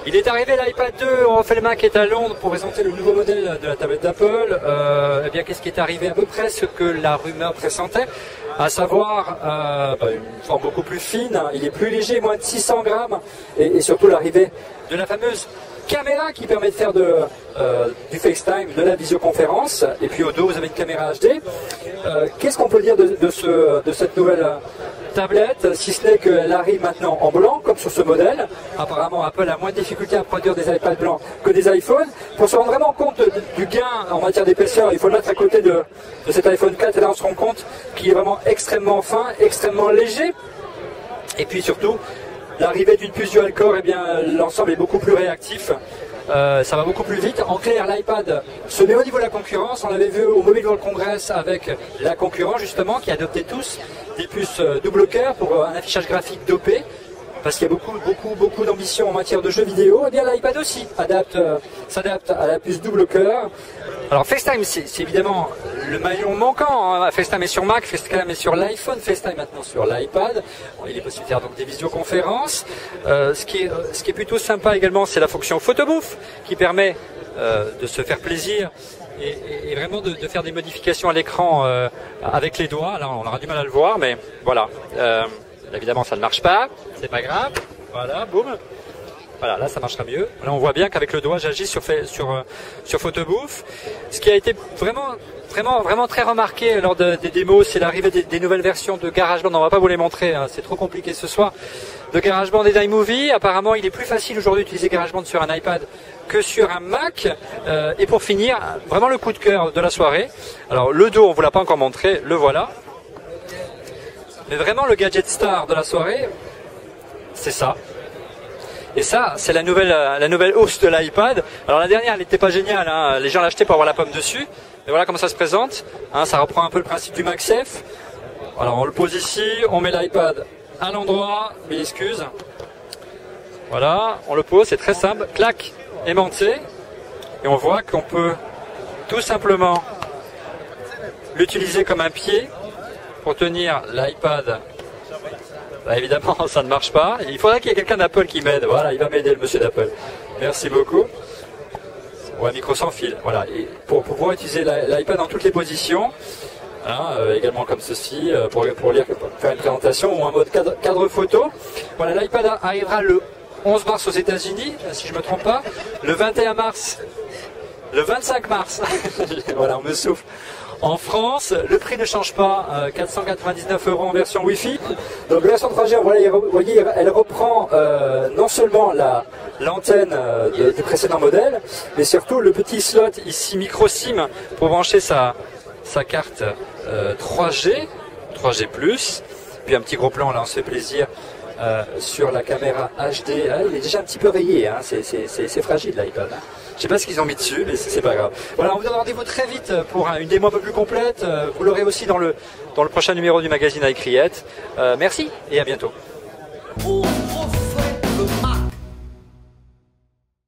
Il est arrivé l'iPad 2, on refait le Mac est à Londres pour présenter le nouveau modèle de la tablette d'Apple. Eh bien, qu'est-ce qui est arrivé? À peu près ce que la rumeur pressentait, à savoir une forme beaucoup plus fine, il est plus léger, moins de 600 grammes, et surtout l'arrivée de la fameuse caméra qui permet de faire du FaceTime, de la visioconférence, et puis au dos vous avez une caméra HD. Qu'est-ce qu'on peut dire de cette nouvelle tablette, si ce n'est qu'elle arrive maintenant en blanc, comme sur ce modèle. Apparemment, Apple a moins de difficultés à produire des iPads blancs que des iPhones. Pour se rendre vraiment compte du gain en matière d'épaisseur, il faut le mettre à côté de cet iPhone 4, et là on se rend compte qu'il est vraiment extrêmement fin, extrêmement léger. Et puis surtout, l'arrivée d'une puce dual-core, eh bien, l'ensemble est beaucoup plus réactif. Ça va beaucoup plus vite. En clair, l'iPad se met au niveau de la concurrence. On l'avait vu au Mobile World Congress avec la concurrence justement qui adoptait tous des puces double cœur pour un affichage graphique dopé. Parce qu'il y a beaucoup d'ambition en matière de jeux vidéo. Et bien l'iPad aussi s'adapte à la puce double cœur. Alors FaceTime, c'est évidemment le maillon manquant. Hein. FaceTime est sur Mac, FaceTime est sur l'iPhone, FaceTime maintenant sur l'iPad. Bon, il est possible de faire donc des visioconférences. Ce qui est plutôt sympa également, c'est la fonction photobooth qui permet de se faire plaisir et vraiment de faire des modifications à l'écran avec les doigts. Là, on aura du mal à le voir, mais voilà. Évidemment, ça ne marche pas, c'est pas grave. Voilà, boum. Voilà, là ça marchera mieux. Là on voit bien qu'avec le doigt j'agis sur Photobooth. Ce qui a été vraiment très remarqué lors des démos, c'est l'arrivée des nouvelles versions de GarageBand. On va pas vous les montrer, hein, c'est trop compliqué ce soir. De GarageBand et d'iMovie. Apparemment il est plus facile aujourd'hui d'utiliser GarageBand sur un iPad que sur un Mac. Et pour finir, vraiment le coup de cœur de la soirée. Alors le dos on vous l'a pas encore montré, le voilà. Mais vraiment le gadget star de la soirée, c'est ça. Et ça, c'est la nouvelle hausse de l'iPad. Alors la dernière, elle n'était pas géniale, hein. Les gens l'achetaient pour avoir la pomme dessus. Mais voilà comment ça se présente. Hein, ça reprend un peu le principe du MagSafe. Alors on le pose ici, on met l'iPad à l'endroit, mille excuses. Voilà, on le pose, c'est très simple. Clac, aimanté. Et on voit qu'on peut tout simplement l'utiliser comme un pied pour tenir l'iPad. Bah, évidemment, ça ne marche pas. Il faudrait qu'il y ait quelqu'un d'Apple qui m'aide. Voilà, il va m'aider, le monsieur d'Apple. Merci beaucoup. Ouais, micro sans fil. Voilà, et pour pouvoir utiliser l'iPad dans toutes les positions, hein, également comme ceci, pour faire une présentation ou un mode cadre photo. Voilà, l'iPad arrivera le 11 mars aux États-Unis, si je ne me trompe pas, le 21 mars, le 25 mars. Voilà, on me souffle. En France, le prix ne change pas, 499 € en version Wi-Fi. Donc la version 3G, vous voyez, elle reprend non seulement l'antenne du précédent modèle, mais surtout le petit slot ici micro SIM pour brancher sa carte 3G, puis un petit gros plan, là on se fait plaisir, sur la caméra HD. Ah, il est déjà un petit peu rayé, hein. C'est fragile l'iPad. Hein. Je sais pas ce qu'ils ont mis dessus, mais c'est pas grave. Voilà, on vous donne rendez-vous très vite pour une démo un peu plus complète. Vous l'aurez aussi dans le prochain numéro du magazine iCreate. Merci et à bientôt.